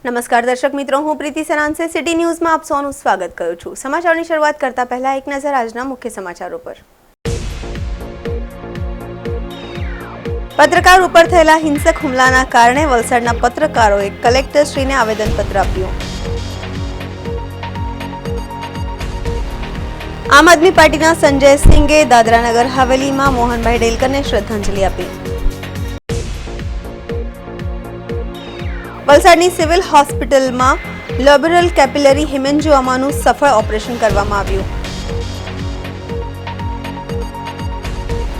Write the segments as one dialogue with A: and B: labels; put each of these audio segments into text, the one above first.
A: નમસ્કાર દર્શક મિત્રો, હું પ્રીતિ સરાનસે સિટી ન્યૂઝમાં આપ સૌનું સ્વાગત કરું છું। સમાચારની શરૂઆત કરતા પહેલા એક નજર આજના મુખ્ય સમાચારો પર। પત્રકાર ઉપર થયેલા હિંસક હુમલાના કારણે વલસાડના પત્રકારોએ કલેક્ટરશ્રીને આવેદનપત્ર આપ્યું। આમ આદમી પાર્ટીના સંજય સિંઘે દાદરાનગર હવેલીમાં મોહનભાઈ ડેલકરને શ્રદ્ધાંજલિ આપી। વલસાડની સિવિલ હોસ્પિટલમાં લોબરલ કેપિલરી હિમેન્જિયોમાનું સફળ ઓપરેશન કરવામાં આવ્યું।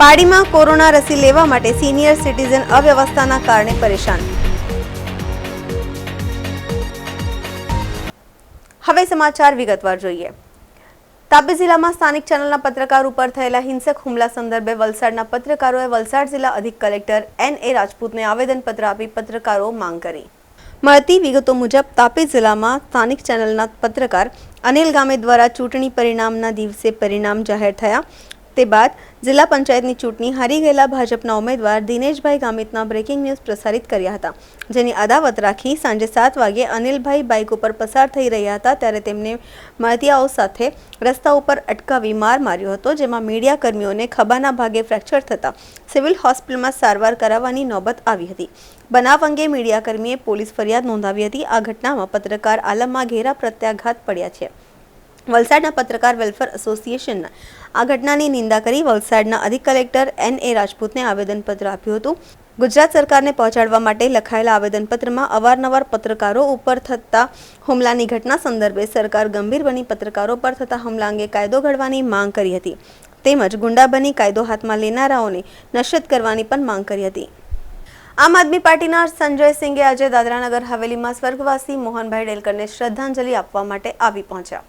A: પાડીમાં કોરોના રસી લેવા માટે સિનિયર સિટીઝન અવ્યવસ્થાના કારણે પરેશાન। હવે સમાચાર વિગતવાર જોઈએ। તાપી જિલ્લામાં સ્થાનિક ચેનલના પત્રકાર ઉપર થયેલા હિંસક હુમલા સંદર્ભે વલસાડના પત્રકારોએ વલસાડ જિલ્લા અધિક કલેક્ટર N.A. રાજપૂતને આવેદનપત્ર આપી પત્રકારો માંગ કરી। મળતી વિગતો મુજબ તાપી જિલ્લામાં સ્થાનિક ચેનલના પત્રકાર અનિલ ગામે દ્વારા ચૂંટણી પરિણામના દિવસે પરિણામ જાહેર થયા તે બાદ જિલ્લા પંચાયતની ચૂંટણી હારી ગયેલા ભાજપના ઉમેદવાર દિનેશભાઈ ગામિતના બ્રેકિંગ ન્યૂઝ પ્રસારિત કર્યા હતા, જેની અદાવત રાખી સાંજે 7 વાગે અનિલભાઈ બાઇક ઉપર પસાર થઈ રહ્યા હતા ત્યારે તેમને મળતિયાઓ સાથે રસ્તા ઉપર અટકાવી માર માર્યો હતો, જેમાં મીડિયા કર્મીઓને ખભાના ભાગે ફ્રેક્ચર થતા સિવિલ હોસ્પિટલમાં સારવાર કરાવવાની નોબત આવી હતી। બનાવ અંગે મીડિયા કર્મીએ પોલીસ ફરિયાદ નોંધાવી હતી। આ ઘટનામાં પત્રકાર આલમમાં ઘેરા પ્રત્યાઘાત પડ્યા છે। વલસાડના પત્રકાર વેલફેર એસોસિએશનના આ ઘટનાની નિંદા કરી વલસાડના અધિક કલેક્ટર N.A. રાજપૂતને આવેદનપત્ર આપ્યું હતું। ગુજરાત સરકારને પહોંચાડવા માટે લખાયેલા આવેદનપત્રમાં અવારનવાર પત્રકારો ઉપર થતા હુમલાની ઘટના સંદર્ભે સરકાર ગંભીર બની પત્રકારો પર થતા હુમલા અંગે કાયદો ઘડવાની માંગ કરી હતી, તેમજ ગુંડા બની કાયદો હાથમાં લેનારાઓને નશ્યત કરવાની પણ માંગ કરી હતી। આમ આદમી પાર્ટીના સંજય સિંઘે આજે દાદરાનગર હવેલીમાં સ્વર્ગવાસી મોહનભાઈ ડેલકરને શ્રદ્ધાંજલિ આપવા માટે આવી પહોંચ્યા।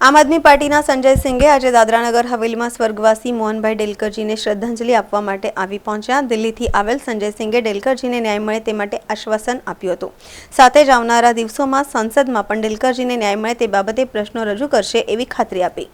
A: આમ આદમી પાર્ટીના સંજય સિંઘે આજે દાદરાનગર હવેલીમાં સ્વર્ગવાસી મોહનભાઈ ડેલકરજીને શ્રદ્ધાંજલિ આપવા માટે આવી પહોંચ્યા। દિલ્હીથી આવેલ સંજય સિંઘે ડેલકરજીને ન્યાય મળે તે માટે આશ્વાસન આપ્યું હતું, સાથે જ આવનારા દિવસોમાં સંસદમાં પણ ડેલકરજીને ન્યાય મળે તે બાબતે પ્રશ્નો રજૂ કરશે એવી ખાતરી આપી।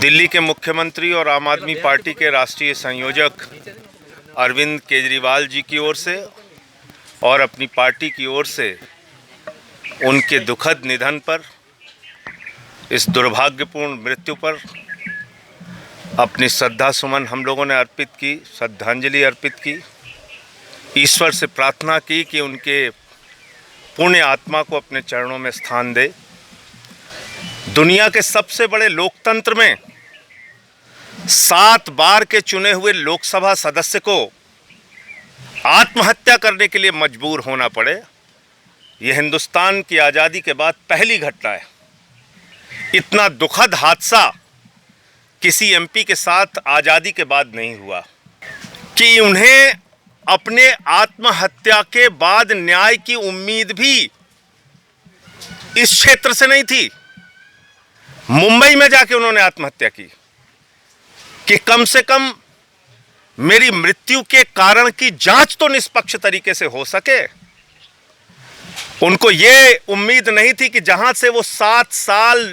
B: दिल्ली के मुख्यमंत्री और आम आदमी पार्टी के राष्ट्रीय संयोजक अरविंद केजरीवाल जी की ओर से और अपनी पार्टी की ओर से उनके दुखद निधन पर, इस दुर्भाग्यपूर्ण मृत्यु पर अपनी श्रद्धा सुमन हम लोगों ने अर्पित की, श्रद्धांजलि अर्पित की। ईश्वर से प्रार्थना की कि उनके पुण्य आत्मा को अपने चरणों में स्थान दे। दुनिया के सबसे बड़े लोकतंत्र में 7 बार के चुने हुए लोकसभा सदस्य को आत्महत्या करने के लिए मजबूर होना पड़े, यह हिंदुस्तान की आज़ादी के बाद पहली घटना है। इतना दुखद हादसा किसी एमपी के साथ आज़ादी के बाद नहीं हुआ कि उन्हें अपने आत्महत्या के बाद न्याय की उम्मीद भी इस क्षेत्र से नहीं थी। मुंबई में जाके उन्होंने आत्महत्या की कि कम से कम मेरी मृत्यु के कारण की जांच तो निष्पक्ष तरीके से हो सके। उनको ये उम्मीद नहीं थी कि जहां से वो 7 साल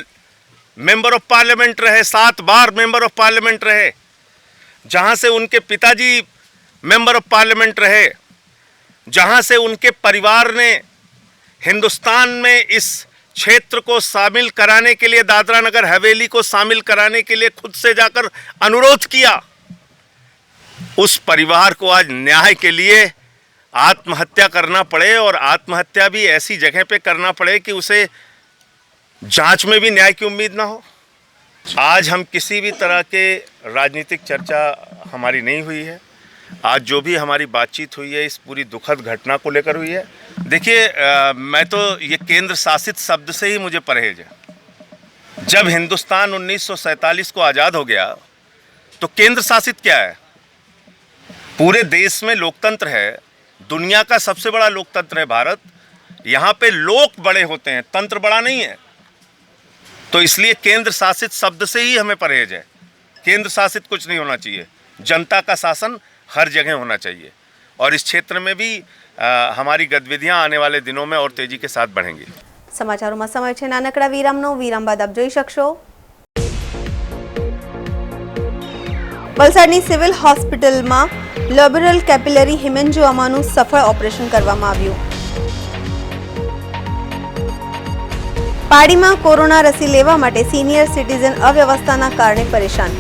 B: मेंबर ऑफ पार्लियामेंट रहे, 7 बार मेंबर ऑफ पार्लियामेंट रहे, जहां से उनके पिताजी मेंबर ऑफ पार्लियामेंट रहे, जहां से उनके परिवार ने हिंदुस्तान में इस क्षेत्र को शामिल कराने के लिए, दादरा नगर हवेली को शामिल कराने के लिए खुद से जाकर अनुरोध किया, उस परिवार को आज न्याय के लिए आत्महत्या करना पड़े, और आत्महत्या भी ऐसी जगह पे करना पड़े कि उसे जांच में भी न्याय की उम्मीद ना हो। आज हम किसी भी तरह के राजनीतिक चर्चा हमारी नहीं हुई है। आज जो भी हमारी बातचीत हुई है इस पूरी दुखद घटना को लेकर हुई है। देखिए, मैं तो ये केंद्र शासित शब्द से ही मुझे परहेज है। जब हिंदुस्तान 1947 को आज़ाद हो गया तो केंद्र शासित क्या है? पूरे देश में लोकतंत्र है, दुनिया का सबसे बड़ा लोकतंत्र है भारत। यहाँ पे लोक बड़े होते हैं, तंत्र बड़ा नहीं है। तो इसलिए केंद्र शासित शब्द से ही हमें परहेज है। केंद्र शासित कुछ नहीं होना चाहिए, जनता का शासन हर जगह होना चाहिए। और इस क्षेत्र में भी हमारी गतिविधियां आने वाले दिनों में और तेजी के साथ बढ़ेंगी।
A: સમાચારોમાં સમય છે નાનકડા વિરામનો. વિરામ બાદ આપ જોઈ શકશો વલસાડની સિવિલ હોસ્પિટલમાં લોબ્યુલર કેપિલરી હિમેન્જિયોમાનું સફળ ઓપરેશન કરવામાં આવ્યું. પાડીમાં કોરોના રસી લેવા માટે સિનિયર સિટીઝન અવ્યવસ્થાના કારણે પરેશાન.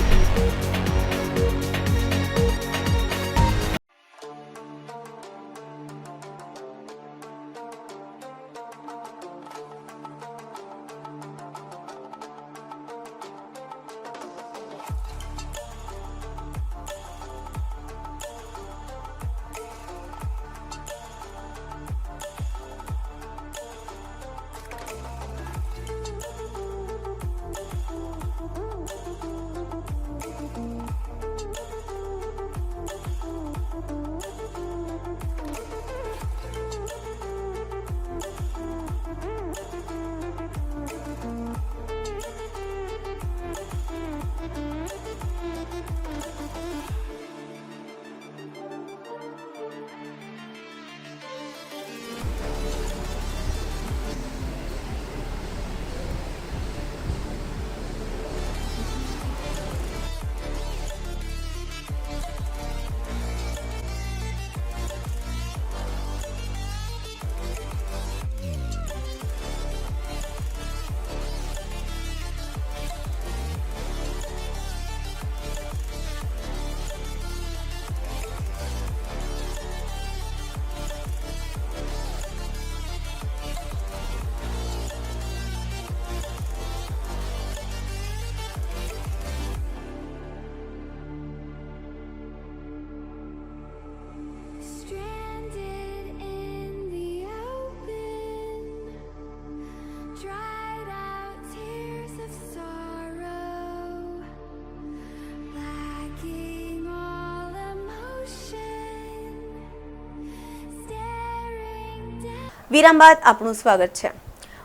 A: વિરામ બાદ આપનું સ્વાગત છે.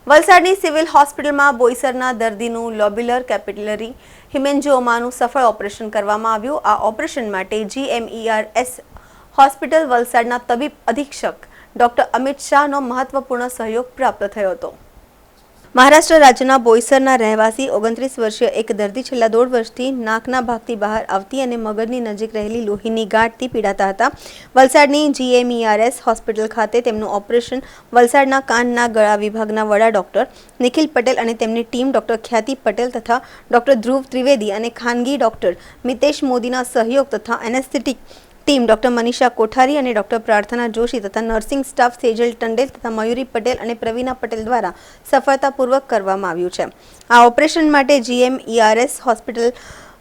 A: વલસાડની સિવિલ હોસ્પિટલમાં બોઈસરના દર્દીનું લોબ્યુલર કેપિલરી હિમેન્જિયોમાનું સફળ ઓપરેશન કરવામાં આવ્યું. આ ઓપરેશન માટે GMERS હોસ્પિટલ વલસાડના તબીબ અધિક્ષક ડોક્ટર અમિત શાહનો મહત્વપૂર્ણ સહયોગ પ્રાપ્ત થયો હતો. મહારાષ્ટ્ર રાજ્યના બોઈસરના રહેવાસી 29 વર્ષીય એક દર્દી છેલ્લા 1.5 વર્ષથી નાકના ભાગથી બહાર આવતી અને મગજની નજીક રહેલી લોહીની ગાંઠથી પીડાતા હતા. વલસાડની GMERS હોસ્પિટલ ખાતે તેમનું ઓપરેશન વલસાડના કાનના ગળા વિભાગના વડા ડોક્ટર નિખિલ પટેલ અને તેમની ટીમ ડોક્ટર ખ્યાતિ પટેલ તથા ડોક્ટર ધ્રુવ ત્રિવેદી અને ખાનગી ડોક્ટર મિતેશ મોદીના સહયોગ તથા એનેસ્થેટિક ટીમ ડોક્ટર મનીષા કોઠારી અને ડોક્ટર પ્રાર્થના જોશી તથા નર્સિંગ સ્ટાફ સેજલ ટંડેલ તથા મયુરી પટેલ અને પ્રવીણા પટેલ દ્વારા સફળતાપૂર્વક કરવામાં આવ્યું છે. આ ઓપરેશન માટે GMERS હોસ્પિટલ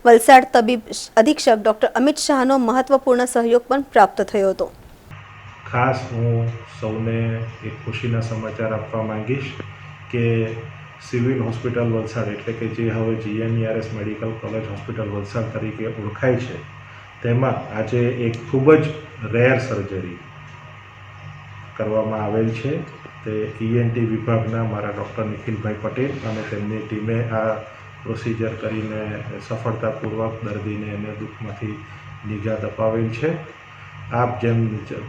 A: વલસાડ તબીબ અધિક્ષક ડોક્ટર અમિત શાહનો મહત્વપૂર્ણ સહયોગ પણ પ્રાપ્ત થયો હતો.
C: ખાસ હું સૌને એક ખુશીના સમાચાર આપવા માંગીશ કે સિવિલ હોસ્પિટલ વલસાડ એટલે કે જે હવે GMERS medical college hospital Valsad તરીકે ઓળખાય છે, તેમાં આજે એક ખૂબ જ રેર સર્જરી કરવામાં આવેલ છે. તે ENT વિભાગના મારા ડૉક્ટર નિખિલભાઈ પટેલ અને તેમની ટીમે આ પ્રોસિજર કરીને સફળતાપૂર્વક દર્દીને એને દુઃખમાંથી નિજાત અપાવેલ છે. આપ જેમ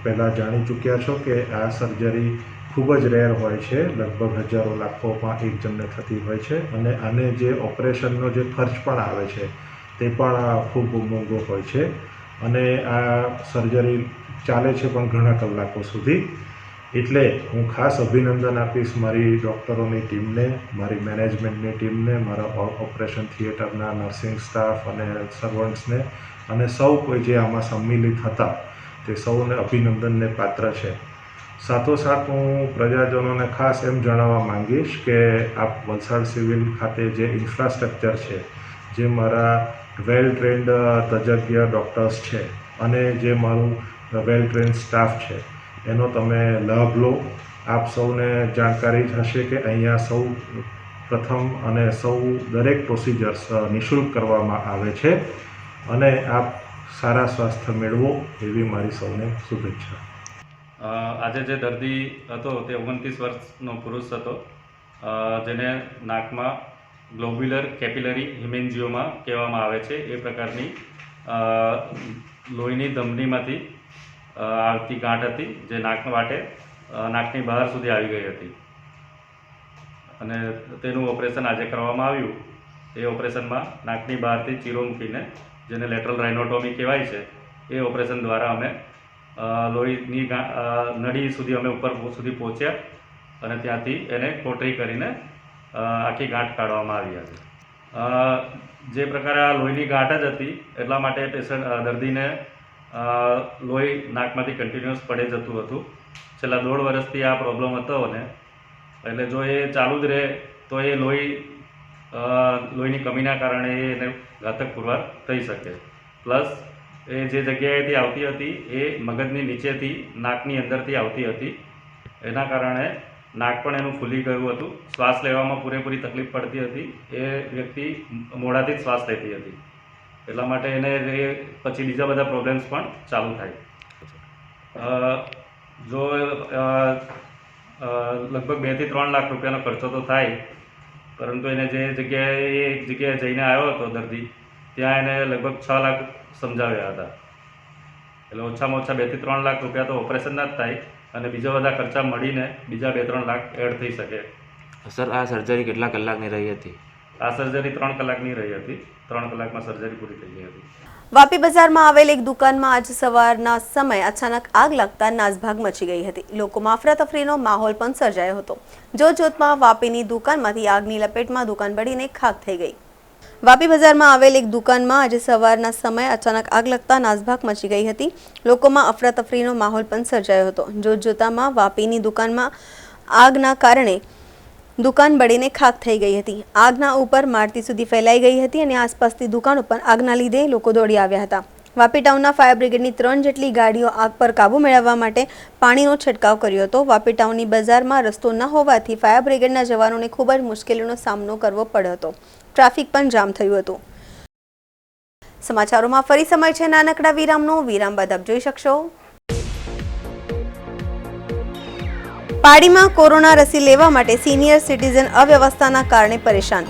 C: પહેલાં જાણી ચૂક્યા છો કે આ સર્જરી ખૂબ જ રેર હોય છે, લગભગ હજારો લાખોમાં એક જણને થતી હોય છે અને આને જે ઓપરેશનનો જે ખર્ચ પણ આવે છે તે પણ ખૂબ મોંઘો હોય છે અને આ સર્જરી ચાલે છે પણ ઘણા કલાકો સુધી. એટલે હું ખાસ અભિનંદન આપીશ મારી ડૉક્ટરોની ટીમને, મારી મેનેજમેન્ટની ટીમને, મારા ઓપરેશન થિયેટરના નર્સિંગ સ્ટાફ અને સર્વન્ટ્સને અને સૌ કોઈ જે આમાં સંમિલિત હતા તે સૌને અભિનંદનને પાત્ર છે. સાથોસાથ હું પ્રજાજનોને ખાસ એમ જણાવવા માંગીશ કે આપ વલસાડ સિવિલ ખાતે જે ઇન્ફ્રાસ્ટ્રક્ચર છે, જે મારા વેલ ટ્રેન્ડ તજજ્ઞ ડૉક્ટર્સ છે અને જે મારું વેલ ટ્રેન્ડ સ્ટાફ છે એનો તમે લાભ લો. આપ સૌને જાણકારી જ હશે કે અહીંયા સૌ પ્રથમ અને સૌ દરેક પ્રોસિજર્સ નિઃશુલ્ક કરવામાં આવે છે અને આપ સારા સ્વાસ્થ્ય મેળવો એવી મારી સૌને શુભેચ્છા.
D: આજે જે દર્દી હતો તે 29 વર્ષનો પુરુષ હતો, જેને નાકમાં ગ્લોબ્યુલર કેપિલરી હિમેન્જિયોમા કહેવામાં આવે છે એ પ્રકારની લોહીની ધમનીમાંથી આવતી ગાંઠ હતી, જે નાકના વાટે નાકની બહાર સુધી આવી ગઈ હતી અને તેનું ઓપરેશન આજે કરવામાં આવ્યું. એ ઓપરેશનમાં નાકની બહારથી ચીરો મૂકીને, જેને લેટરલ રાઇનોટોમી કહેવાય છે, એ ઓપરેશન દ્વારા અમે લોહીની નળી સુધી અમે ઉપર સુધી પહોંચ્યા અને ત્યાંથી એને કોટરી કરીને આખી ગાંઠ કાઢવામાં આવી હતી. જે પ્રકારે આ લોહીની ગાંઠ જ હતી એટલા માટે દર્દીને લોહી નાકમાંથી કન્ટિન્યુઅસ પડે જતું હતું. છેલ્લા 1.5 વર્ષથી આ પ્રોબ્લેમ હતો ને, એટલે જો એ ચાલુ જ રહે તો એ લોહીની કમીના કારણે એને ઘાતક પુરવાર થઈ શકે. પ્લસ એ જે જગ્યાએથી આવતી હતી એ મગજની નીચેથી નાકની અંદરથી આવતી હતી, એના કારણે નાક પણ એનું ફૂલી ગયું હતું. શ્વાસ લેવામાં પૂરેપૂરી તકલીફ પડતી હતી. એ વ્યક્તિ મોઢાથી જ શ્વાસ લેતી હતી, એટલા માટે એને પછી બીજા બધા પ્રોબ્લેમ્સ પણ ચાલુ થાય. જો લગભગ 2 થી 3 લાખ રૂપિયાનો ખર્ચો તો થાય, પરંતુ એને જે જગ્યાએ એક જગ્યાએ જઈને આવ્યો હતો દર્દી, ત્યાં એને લગભગ 6 લાખ સમજાવ્યા હતા. એટલે ઓછામાં ઓછા 2 થી 3 લાખ રૂપિયા તો ઓપરેશનના જ થાય અને બીજા બધા ખર્ચા મળીને બીજા 2-3 લાખ એડ થઈ શકે.
E: સર, આ સર્જરી કેટલા કલાકની રહી હતી?
D: આ સર્જરી 3 કલાકની રહી હતી. 3 કલાકમાં સર્જરી પૂરી થઈ ગઈ હતી.
A: વાપી બજારમાં આવેલ એક દુકાનમાં આજ સવારના સમયે અચાનક આગ લાગતા નાસભાગ મચી ગઈ હતી. લોકોમાં અફરાતફરીનો માહોલ પણ સર્જાયો હતો. જોતજોતમાં વાપીની દુકાનમાંથી આગની લપેટમાં દુકાન બળીને ખાખ થઈ ગઈ. વાપી બજારમાં આવેલ એક દુકાનમાં આજે સવારના સમયે અચાનક આગ લાગતા નાસભાગ મચી ગઈ હતી. લોકોમાં અફરાતફરીનો માહોલ પણ સર્જાયો હતો. જોતજોતામાં વાપીની દુકાનમાં આગના કારણે દુકાન બળીને ખાખ થઈ ગઈ હતી. આગના ઉપર માળતી સુધી ફેલાઈ ગઈ હતી અને આસપાસની દુકાનો પર આગના લીધે લોકો દોડી આવ્યા હતા. વાપી ટાઉનના ફાયર બ્રિગેડની 3 જેટલી ગાડીઓ આગ પર કાબુ મેળવવા માટે પાણીનો છંટકાવ કર્યો હતો. વાપી ટાઉનની બજારમાં રસ્તો ન હોવાથી ફાયર બ્રિગેડના જવાનોને ખૂબ જ મુશ્કેલીનો સામનો કરવો પડ્યો હતો. ટ્રાફિક પણ જામ થયું હતું. સમાચારોમાં ફરી સમય છે નાનકડા વિરામનો. વિરામ બાદ આપ જોઈ શકશો. પાડીમાં કોરોના રસી લેવા માટે સિનિયર સિટીઝન અવ્યવસ્થાના કારણે પરેશાન.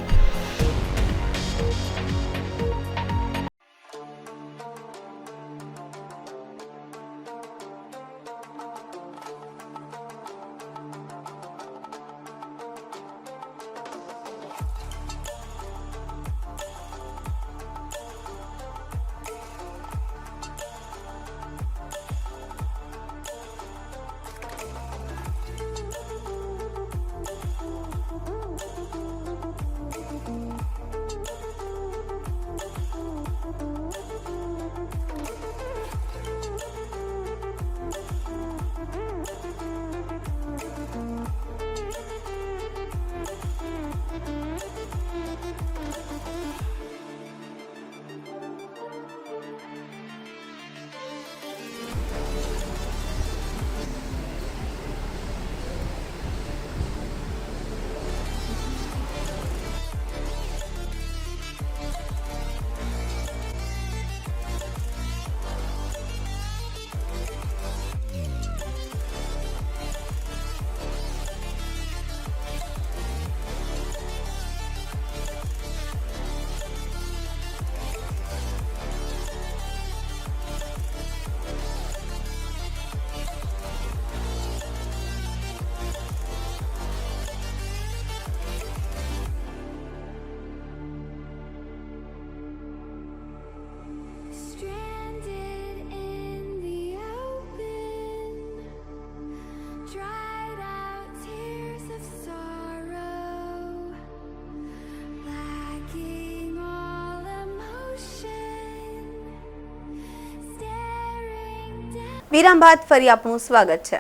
A: વિરામ બાદ ફરી આપનું સ્વાગત છે.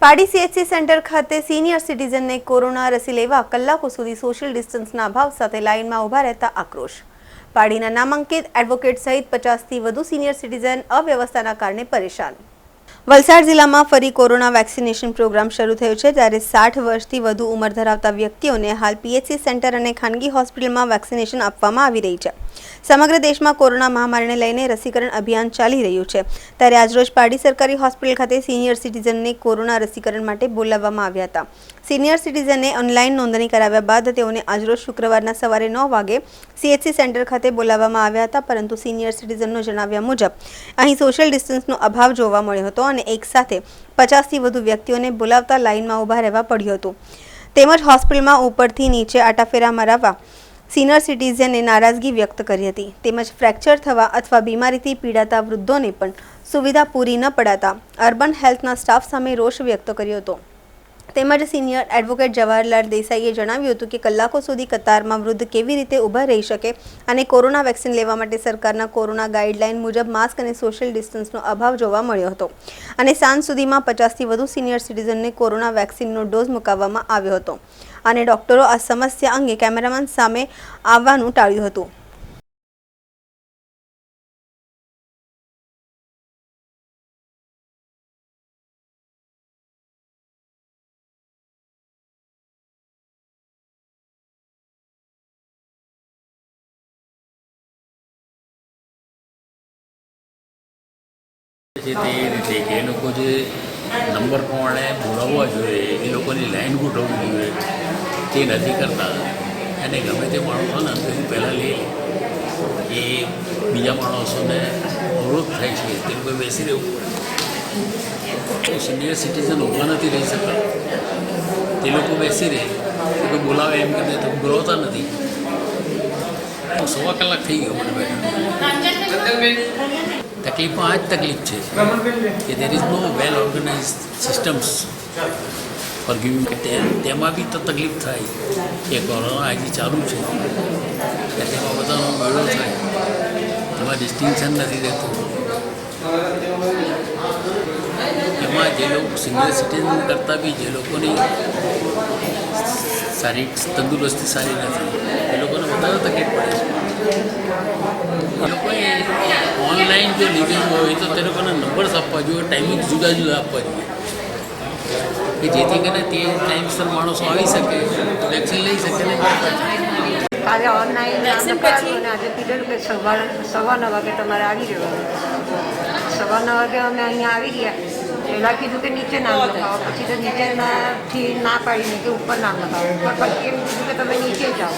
A: પાડી CHC સેન્ટર ખાતે સિનિયર સિટીઝનને કોરોના રસી લેવા કલાકો સુધી સોશિયલ ડિસ્ટન્સના અભાવ સાથે લાઇનમાં ઊભા રહેતા આક્રોશ. પાડીના નામાંકિત એડવોકેટ સહિત 50થી વધુ સિનિયર સિટીઝન અવ્યવસ્થાના કારણે પરેશાન. વલસાડ જિલ્લામાં ફરી કોરોના વેક્સિનેશન પ્રોગ્રામ શરૂ થયો છે, ત્યારે 60 વર્ષથી વધુ ઉંમર ધરાવતા વ્યક્તિઓને હાલ પીએચસી સેન્ટર અને ખાનગી હોસ્પિટલમાં વેક્સિનેશન આપવામાં આવી રહી છે. સમગ્ર દેશમાં કોરોના મહામારીને લઈને રસીકરણ અભિયાન ચાલી રહ્યું છે, ત્યારે આજરોજ પારડી સરકારી હોસ્પિટલ ખાતે સિનિયર સિટીઝનને કોરોના રસીકરણ માટે બોલાવવામાં આવ્યા હતા. સિનિયર સિટીઝને ઓનલાઈન નોંધણી કરાવ્યા બાદ તેઓને આજરોજ શુક્રવારના સવારે 9 વાગે સીએચસી સેન્ટર ખાતે બોલાવવામાં આવ્યા હતા, પરંતુ સિનિયર સિટીઝનનો જણાવ્યા મુજબ અહીં સોશિયલ ડિસ્ટન્સનો અભાવ જોવા મળ્યો હતો અને એક સાથે 50થી વધુ વ્યક્તિઓને બોલાવતા લાઇનમાં ઊભા રહેવા પડ્યું હતું. તેમજ હોસ્પિટલમાં ઉપરથી નીચે આટાફેરા મરાવવા સિનિયર સિટીઝને નારાજગી વ્યક્ત કરી હતી. તેમજ ફ્રેક્ચર થવા અથવા બીમારીથી પીડાતા વૃદ્ધોને પણ સુવિધા પૂરી ન પડાતા અર્બન હેલ્થના સ્ટાફ સામે રોષ વ્યક્ત કર્યો હતો. તેમજ સિનિયર એડવોકેટ જવાહરલાલ દેસાઈએ જણાવ્યું હતું કે કલાકો સુધી કતારમાં વૃદ્ધ કેવી રીતે ઊભા રહી શકે અને કોરોના વેક્સિન લેવા માટે સરકારના કોરોના ગાઈડલાઈન મુજબ માસ્ક અને સોશિયલ ડિસ્ટન્સનો અભાવ જોવા મળ્યો હતો અને સાંજ સુધીમાં 50થી વધુ સિનિયર સિટીઝનને કોરોના વેક્સિનનો ડોઝ મુકાવવામાં આવ્યો હતો અને ડોક્ટરો આ સમસ્યા અંગે કેમેરામેન સામે આવવાનું ટાળ્યું હતું.
F: છે તે રીતે કે એ લોકો જે નંબર પ્રમાણે બોલાવવા જોઈએ, એ લોકોની લાઈન ગોઠવવી જોઈએ, તે નથી કરતા. અને ગમે તે માણસો ને અંદરથી પહેલાં લે એ બીજા માણસોને અવરોધ થાય છે, તે લોકો બેસી રહેવું પડે. સિનિયર સિટીઝન ઊભા નથી રહી શકતા, તે લોકો બેસી રહે, એ લોકો બોલાવે એમ કરીને તો બોલાવતા નથી. 1.25 કલાક થઈ ગયો મને બેઠા. તકલીફમાં આ જ તકલીફ છે કે there is no well organise systems for giving. તેમાં બી તો તકલીફ થાય કે કોરોના હજી ચાલુ છે, તેમાં બધાનો મેળો થાય, એમાં ડિસ્ટિંક્શન નથી રહેતું. એમાં જે લોકો સિનિયર સિટીઝન કરતાં બી જે લોકોની શારીરિક તંદુરસ્તી સારી નથી, એ લોકોને વધારે તકલીફ પડે છે. એ લોકોએ ઓનલાઈન જો લીધેલું હોય તો તે લોકોને નંબર્સ આપવા જોઈએ, ટાઈમિંગ જુદા જુદા આપવા જોઈએ કે જેથી કરીને તે ટાઈમસર માણસો આવી શકે, વેક્સિન લઈ શકે ને.
G: કાલે ઓનલાઈન નામ લખાવ્યું અને આજે કીધેલું કે સવા 9 વાગે તમારે આવી જવાનું. સવા 9 વાગે અમે અહીંયા આવી ગયા, પહેલાં કીધું કે નીચે નામ લખાવો, પછી તો નીચેથી ના પાડીને કે ઉપર નામ લખાવો, પણ પછી એમ કીધું કે તમે નીચે જાઓ.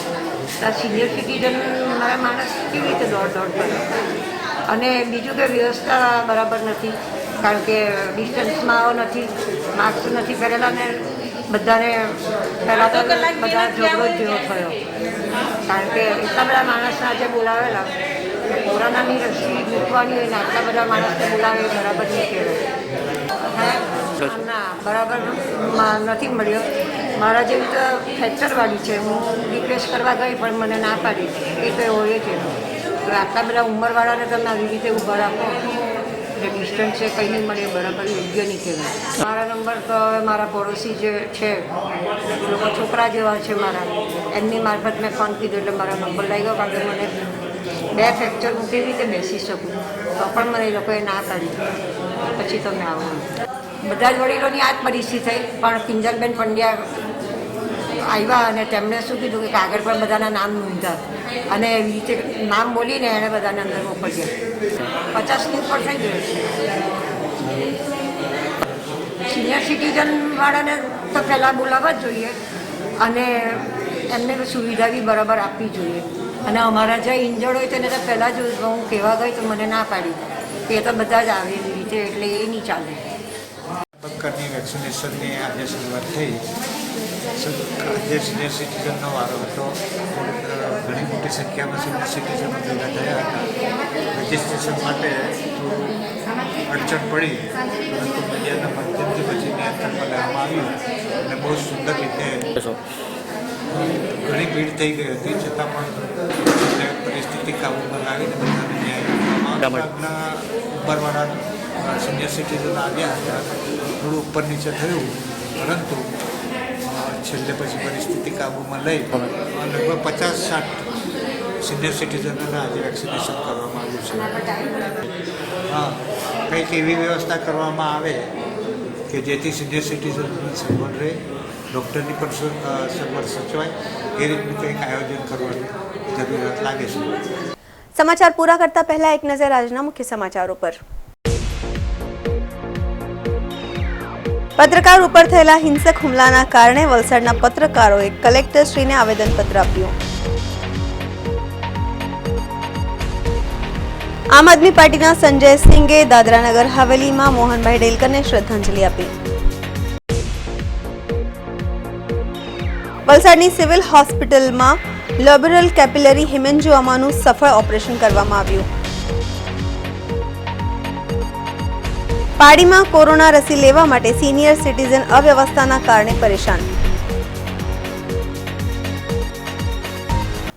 G: આ સિનિયર સિટીઝન મારા માણસ કેવી રીતે દોડ કરે. અને બીજું કે વ્યવસ્થા બરાબર નથી, કારણ કે ડિસ્ટન્સમાં નથી, માસ્ક નથી પહેરેલા ને બધાને પહેલાં તો બધા ઝઘડો જ જેવો થયો, કારણ કે એટલા બધા માણસને આજે બોલાવેલા કોરોનાની રસી મૂકવાની હોય ને આટલા બધા માણસને બોલાવે બરાબર નહીં કહેવાય. ના બરાબર નથી મળ્યો. મારા જેવી તો ફ્રેક્ચરવાળી છે, હું રિક્વેસ્ટ કરવા ગઈ પણ મને ના પાડી. એ તો હોય જ આટલા બધા ઉંમરવાળાને તમે આવી રીતે ઊભા રાખો, જે ડિસ્ટન્સ છે કંઈ નહીં મળે, બરાબર યોગ્ય નહીં કહેવાય. મારા નંબર તો મારા પડોશી જે છે એ લોકો છોકરા જેવા છે મારા, એમની મારફત મેં ફોન કીધો એટલે મારો નંબર લાગ્યો, કારણ કે મને 2 ફ્રેક્ચર હું કેવી રીતે બેસી શકું, તો પણ મને એ લોકોએ ના પાડી. પછી તમે આવો. બધા જ વડીલોની આ જ પરિસ્થિતિ થઈ, પણ કિંજલબેન પંડ્યા આવ્યા અને તેમણે શું કીધું કે કાગળ પર બધાના નામ નોંધા અને એવી રીતે નામ બોલીને એણે બધાને અંદર મોકલ્યા. 50ની ઉપર થઈ ગયું છે. સિનિયર સિટીઝનવાળાને તો પહેલાં બોલાવવા જ જોઈએ અને એમને સુવિધા બી બરાબર આપવી જોઈએ. અને અમારા જે ઇન્જર્ડ હોય તેને તો પહેલાં જ હું કહેવા ગઈ તો મને ના પાડી કે એ તો બધા જ આવે એવી રીતે, એટલે એ નહીં ચાલે.
H: પ્રકારની વેક્સિનેશનની આજે શરૂઆત થઈ. આજે સિનિયર સિટીઝનનો વારો હતો. ઘણી મોટી સંખ્યામાં સિનિયર સિટીઝનો ભેગા થયા હતા. રજિસ્ટ્રેશન માટે થોડું અડચણ પડી, પરંતુ મીડિયાના માધ્યમથી પછી નિયંત્રણમાં લેવામાં આવ્યું અને બહુ સુંદર રીતે ઘણી ભીડ થઈ ગઈ હતી, છતાં પણ પરિસ્થિતિ કાબૂમાં લાવીને બધાને ન્યાય ઉપરવાળા સિનિયર સિટીઝન આવ્યા હતા. થોડું ઉપર નીચે થયું, પરંતુ છેલ્લે પછી પરિસ્થિતિ કાબૂમાં લઈ લગભગ 50-60 સિનિયર સિટીઝનોને આજે વેક્સિનેશન કરવામાં આવ્યું છે. હા, કંઈક એવી વ્યવસ્થા કરવામાં આવે કે જેથી સિનિયર સિટીઝનને સગવડ રહે, ડૉક્ટરની પણ સગવડ સચવાય, એ રીતનું કંઈક આયોજન કરવાની જરૂરિયાત લાગે છે.
A: સમાચાર પૂરા કરતા પહેલા એક નજર આજના મુખ્ય સમાચારો પર. પત્રકાર ઉપર થયેલા હિંસક હુમલાના કારણે વલસાડના પત્રકારોએ કલેક્ટરશ્રીને આવેદનપત્ર આપ્યું. આમ આદમી પાર્ટીના સંજય સિંઘે દાદરાનગર હવેલીમાં મોહનભાઈ ડેલકરને શ્રદ્ધાંજલિ આપી. વલસાડની સિવિલ હોસ્પિટલમાં લોબરલ કેપિલરી હિમેન્જિયોમાનું સફળ ઓપરેશન કરવામાં આવ્યું. પાડીમાં કોરોના રસી લેવા માટે સિનિયર સિટીઝન અવ્યવસ્થાના કારણે પરેશાન.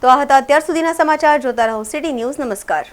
A: તો આ હતા અત્યાર સુધીના સમાચાર. જોતા રહો સિટી ન્યૂઝ. નમસ્કાર.